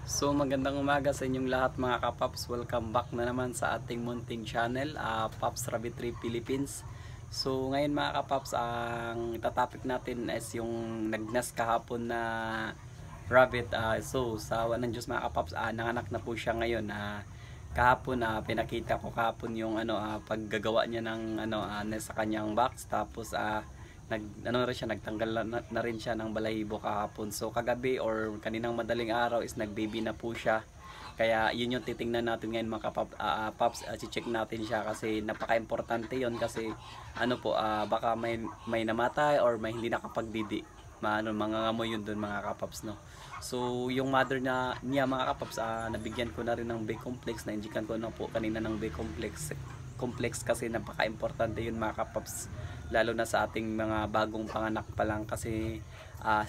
So magandang umaga sa inyong lahat mga kapaps. Welcome back na naman sa ating munting channel, Paps Rabbitry Philippines. So ngayon mga kapaps, ang itatopic natin is yung nagnas kahapon na rabbit. So sa awa ng Diyos mga kapaps, nanganak na po siya ngayon. Kahapon pinakita ko kahapon yung paggagawa niya ng nest sa kanyang box. Tapos nagtanggal na rin siya ng balahibo kahapon. So kagabi or kaninang madaling araw is nagbaby na po siya. Kaya yun yung titingnan natin ngayon mga paps. I-check natin siya kasi napaka-importante yun kasi baka may namatay or may hindi nakapagdidi. Mangangamoy yun dun mga kapaps, no. So yung mother niya mga kapaps, nabigyan ko na rin ng B-complex, na-injikan ko na po kanina ng B-complex kasi napaka-importante yun mga kapaps, lalo na sa ating mga bagong panganak pa lang kasi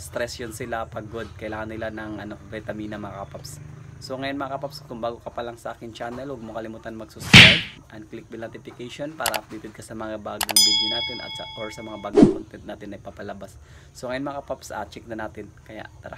stress yun sila, pagod, kailangan nila ng vitamina mga kapaps. So ngayon mga kapaps, kung bago ka pa lang sa akin channel, huwag mo kalimutan mag-subscribe and click bell notification para updated ka sa mga bagong video natin or sa mga bagong content natin na ipapalabas. So ngayon mga kapaps, check na natin, kaya tara.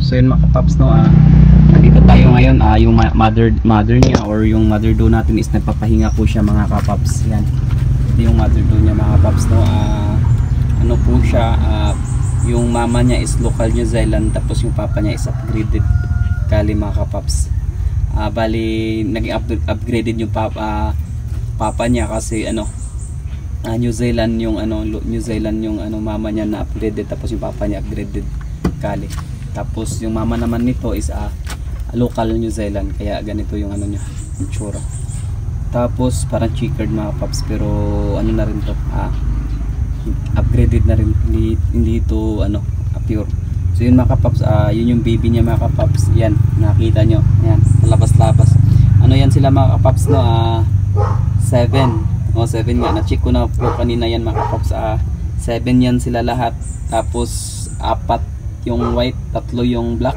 So yun mga kapaps, no, dito tayo ngayon. Yung mother niya or yung mother doe natin is nagpapahinga po siya mga kapaps. Yan, ito yung mother doe niya mga kapaps, no. Ano po siya, yung mama niya is local New Zealand, tapos yung papa niya is upgraded kali mga kapaps. Bali naging upgraded yung papa niya kasi New Zealand yung mama niya na upgraded, tapos yung papa niya upgraded kali. Tapos yung mama naman nito is local New Zealand, kaya ganito yung niya, yung tsura. Tapos parang checkered mga paps, pero na rin to, upgraded na rin, hindi ito pure. So yun mga kapaps, yun yung baby niya mga kapaps. Yan, nakita nyo, yan, labas-labas. Yan sila mga kapaps, no, 7 nga, na-check ko na po kanina yan mga kapaps. 7 yan sila lahat, tapos 4 yung white, 3 yung black.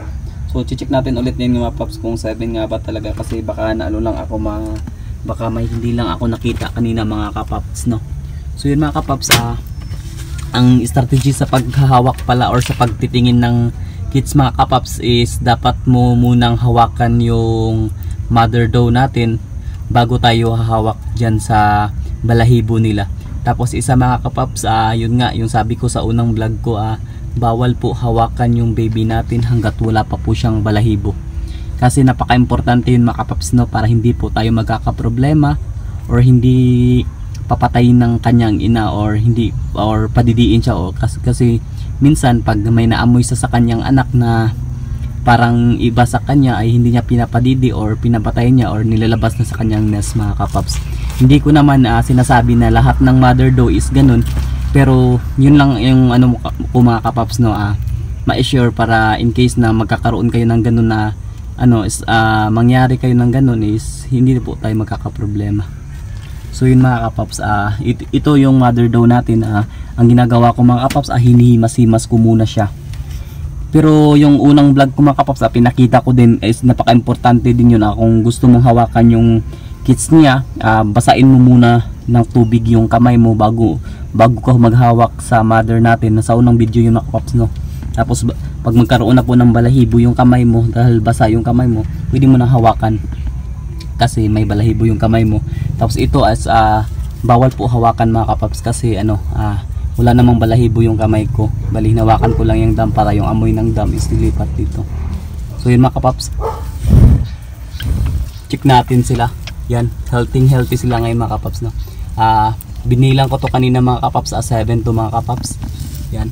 So check natin ulit din mga paps kung 7 nga ba talaga, kasi baka lang ako baka may hindi lang ako nakita kanina mga kapaps, no. So yun mga kapaps, ang strategy sa paghahawak pala or sa pagtitingin ng kids mga kapaps is dapat mo munang hawakan yung mother doe natin bago tayo hahawak dyan sa balahibo nila. Tapos isa mga kapaps, yun nga yung sabi ko sa unang vlog ko, bawal po hawakan yung baby natin hanggat wala pa po siyang balahibo, kasi napaka-importante yun mga kapaps, no, para hindi po tayo magkakaproblema or hindi papatayin ng kanyang ina or padidiin siya, kasi minsan pag may naamoy sa kanyang anak na parang iba sa kanya ay hindi niya pinapadidi or pinapatay niya or nilalabas na sa kanyang nest mga kapaps. Hindi ko naman sinasabi na lahat ng mother doe is ganun, pero yun lang yung ano ko mga kapaps, no, ma-assure para in case na magkakaroon kayo ng ganun na ano is mangyari kayo ng ganun is hindi po tayo magkakaproblema. So yun mga kapaps, ito yung mother doe natin. Ang ginagawa ko mga kapaps, hinihimas-himas ko muna siya. Pero yung unang vlog ko mga kapaps, pinakita ko din is napaka-importante din yun. Kung gusto mong hawakan yung kits niya, basain mo muna ng tubig yung kamay mo bago ka maghawak sa mother natin. Nasa unang video yung mga kapaps, no. Tapos pag magkaroon na po ng balahibo yung kamay mo, dahil basa yung kamay mo, pwede mo na hawakan kasi may balahibo yung kamay mo. Tapos ito as bawal po hawakan mga kapaps kasi ano, wala namang balahibo yung kamay ko. Bali hinawakan ko lang yung dam para yung amoy ng dam is lilipat dito. So yun mga kapaps, check natin sila. Yan, healthy sila ngayon mga kapaps, no. Binilang ko to kanina mga kapaps, 7 to mga kapaps. Yan,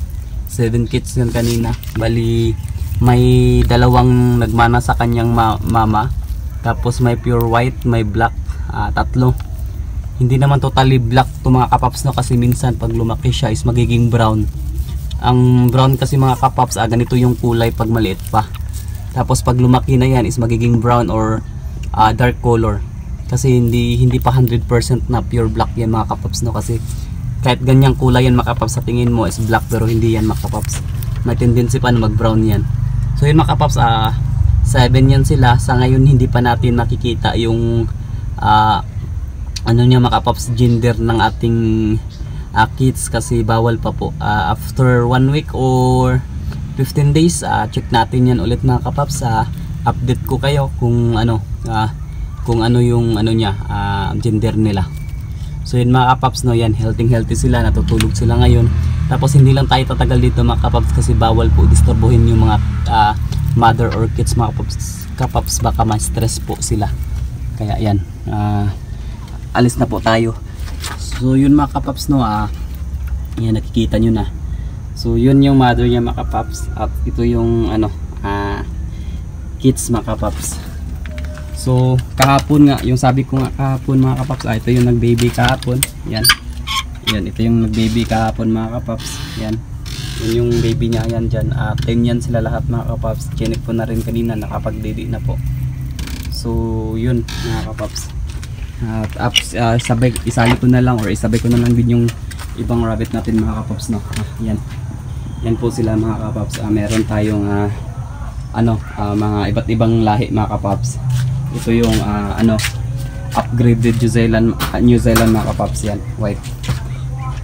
7 kits yan kanina. Bali may dalawang nagmana sa kanyang mama. Tapos may pure white, may black, 3. Hindi naman totally black to mga kapaps, no, kasi minsan pag lumaki siya is magiging brown. Ang brown kasi mga kapaps, ganito yung kulay pag maliit pa. Tapos pag lumaki na yan is magiging brown or dark color. Kasi hindi pa 100% na pure black yan mga kapaps, no, kasi kahit ganyang kulay yan mga kapaps, sa tingin mo is black pero hindi yan mga kapaps. May tendency pa na mag brown yan. So yun mga kapaps, 7 yan sila. Sa ngayon hindi pa natin nakikita yung ano niya mga kapaps, gender ng ating kids kasi bawal pa po. After 1 week or 15 days, check natin yan ulit mga kapaps. Update ko kayo kung ano yung ano niya, gender nila. So yun mga kapaps, no, yan, healthy sila, natutulog sila ngayon. Tapos hindi lang tayo tatagal dito mga kapaps kasi bawal po disturbuhin yung mga mother or kids mga kapaps, baka ma-stress po sila. Kaya yan, alis na po tayo. So yun mga kapaps, no, yan, nakikita nyo na. So yun yung mother niya mga kapaps, at ito yung ano, kids mga kapaps. So kahapon nga, yung sabi ko nga kahapon mga kapaps, ito yung nag-baby kahapon. Yan, ito yung nag-baby kahapon mga kapaps. Yan, yun yung baby niya, yan dyan. 10 yan sila lahat mga kapaps. Chinek ko na rin kanina, nakapag-baby na po. So yun mga kapaps, isali ko na lang or isabay ko na lang din yung ibang rabbit natin mga kapaps, no. Yan po sila mga kapaps. Meron tayong mga iba't ibang lahi mga kapaps. Ito yung upgraded New Zealand mga kapaps. Yan, white,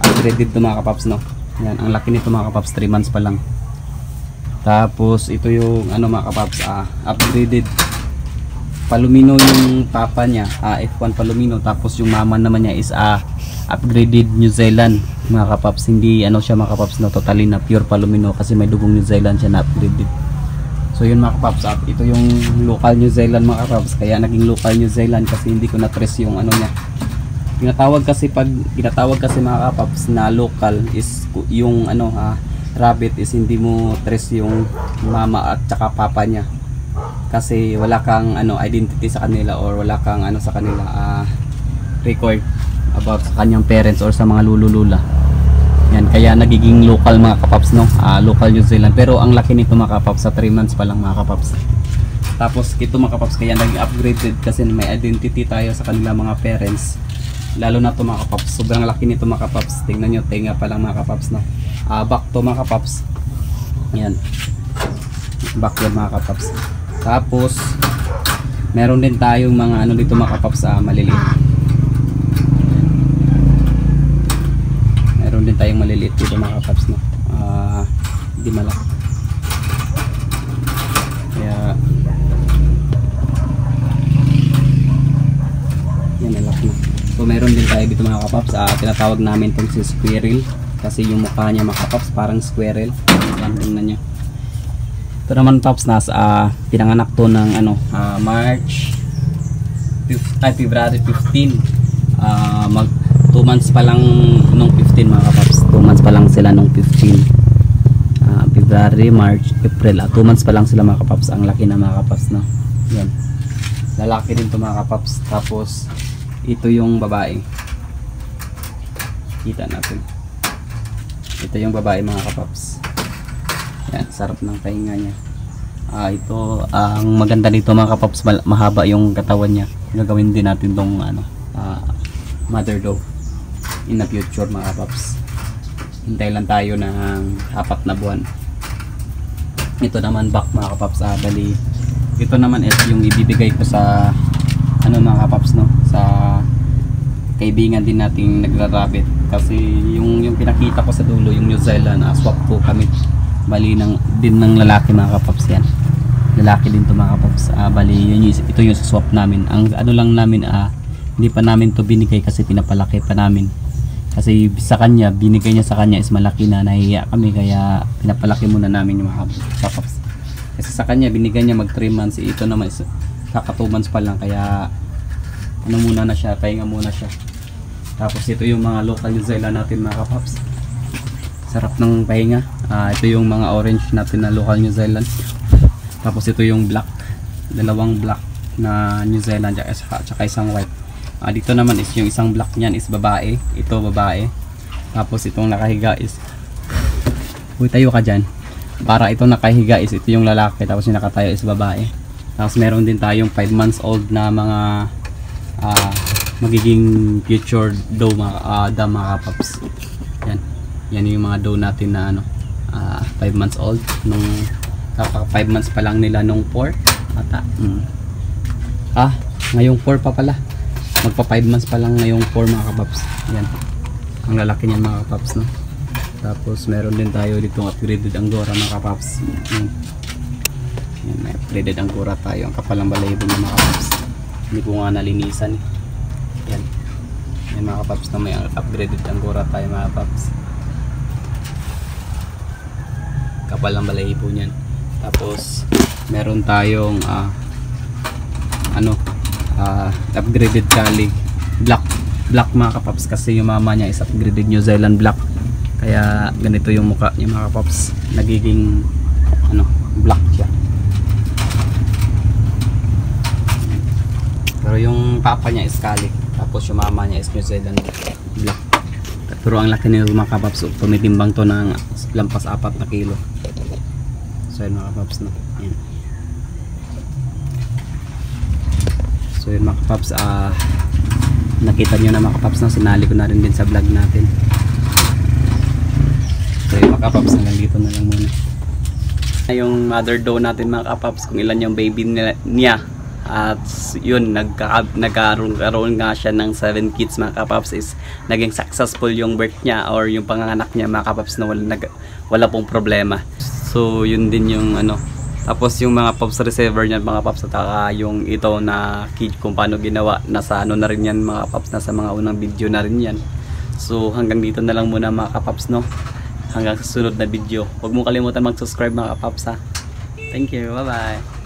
upgraded to mga kapaps, no. Yan, ang laki nito mga kapaps, 3 months pa lang. Tapos ito yung mga kapaps, upgraded Palomino yung papa niya, F1 Palomino. Tapos yung mama naman niya is upgraded New Zealand mga kapaps. Hindi siya mga kapaps, no, totally na pure Palomino kasi may dugong New Zealand siya na upgraded. So yun mga kapaps, ito yung local New Zealand mga kapaps. Kaya naging local New Zealand kasi hindi ko na trace yung niya. Ginatawag kasi mga kapaps na local is yung rabbit is hindi mo trace yung mama at saka papa niya. Kasi wala kang identity sa kanila or wala kang sa kanila record about sa kanyang parents or sa mga lululula. Yan, kaya nagiging local mga kapaps, no, local New Zealand. Pero ang laki nito mga kapaps, sa 3 months pa lang mga kapaps. Tapos ito mga kapaps, kaya naging upgraded kasi may identity tayo sa kanila mga parents. Lalo na to mga kapaps, sobrang laki nito mga kapaps. Tingnan nyo, tenga pa lang mga kapaps, no. Back to mga kapaps. Yan, back yan mga kapaps. Tapos meron din tayong mga dito mga kapaps, maliliit. Meron din tayong maliliit dito mga kapaps, no. Hindi malaki. Kaya yan, nalaki na. So meron din tayo dito mga kapaps, tinatawag namin itong si squirrel kasi yung mukha niya mga kapaps parang squirrel. Yan, tingnan nyo. Ito naman paps, pinanganak to ng February 15. Mag 2 months pa lang nung 15 mga kapaps. 2 months pa lang sila nung 15. February, March, April. 2 months pa lang sila mga kapaps. Ang laki na mga kapaps, no. Yan. Lalaki din to mga kapaps. Tapos Ito yung babae. Kita natin. Ito yung babae mga kapaps. Yan, sarap ng pahinga niya. Ito ang maganda dito mga kapaps, mahaba yung katawan niya. Gagawin din natin tong mother dog in the future mga kapaps. Hintay lang tayo ng 4 na buwan. Ito naman back mga kapaps, bali ito naman is yung ibibigay ko sa mga kapaps, no, sa kaibigan din nating nagra-rabbit. Kasi yung pinakita ko sa dulo, yung New Zealand, swap ko kami, bali din ng lalaki mga kapaps. Yan, lalaki din to mga kapaps. Bali ito yung swap namin. Ang ano lang namin, hindi pa namin to binigay kasi pinapalaki pa namin. Kasi sa kanya, binigay niya sa kanya is malaki na, nahihiya kami, kaya pinapalaki muna namin yung mga kapaps. Kasi sa kanya, binigay niya mag 3 months, ito naman is kaka 2 months pa lang, kaya ano muna na siya, pahinga muna siya. Tapos ito yung mga local New Zealand natin mga kapaps. Sarap ng pahinga. Ito yung mga orange natin na local New Zealand. Tapos ito yung black, dalawang black na New Zealand at saka isang white. Dito naman is yung isang black niyan is babae. Ito babae. Tapos itong nakahiga is, uy, tayo ka dyan. Para itong nakahiga is ito yung lalaki. Tapos yung nakatayo is babae. Tapos meron din tayong 5 months old na mga magiging future doe mga kapaps. Yan yung mga doe natin na 5 months old. Nung 5 months pa lang nila nung 4 ata. Ngayong 4 pa pala. Magpa 5 months pa lang ngayong 4 mga kapaps. Yan, ang lalaki niyan mga kapaps, no? Tapos meron din tayo dito upgraded Angora mga kapaps. Yan, may upgraded Angora tayo. Ang kapal ng balahibo ng mga kapaps, hindi ko nga nalinisan eh. Yan mga kapaps, na may upgraded Angora tayo mga kapaps. Kapal ng balahibo niyan. Tapos meron tayong upgraded Cali black mga kapaps, kasi yung mama niya is upgraded New Zealand black, kaya ganito yung mukha niya mga kapaps, nagiging black siya. Pero yung papa niya is Cali, tapos yung mama niya is New Zealand black. Pero ang laki nito mga kapaps, tumitimbang to ng lampas 4 na kilo. So yun mga kapaps, no? Yan. So yun mga kapaps, nakita nyo na mga kapaps, no? Sinali ko na rin din sa vlog natin. So yun mga kapaps, hanggang dito na lang muna. Yung mother doe natin mga kapaps, kung ilan yung baby niya. At yun, nagkaroon nga siya ng 7 kids mga kapaps, is naging successful yung birth niya or yung panganganak niya mga kapaps, na wala pong problema. So yun din yung tapos yung mga pops receiver niyan mga paps, at yung ito na kid kung paano ginawa, nasa na rin yan mga paps, nasa mga unang video na rin yan. So hanggang dito na lang muna mga kapaps, no? Hanggang sa sunod na video. Huwag mo kalimutan mag-subscribe mga kapaps, ha. Thank you, bye bye.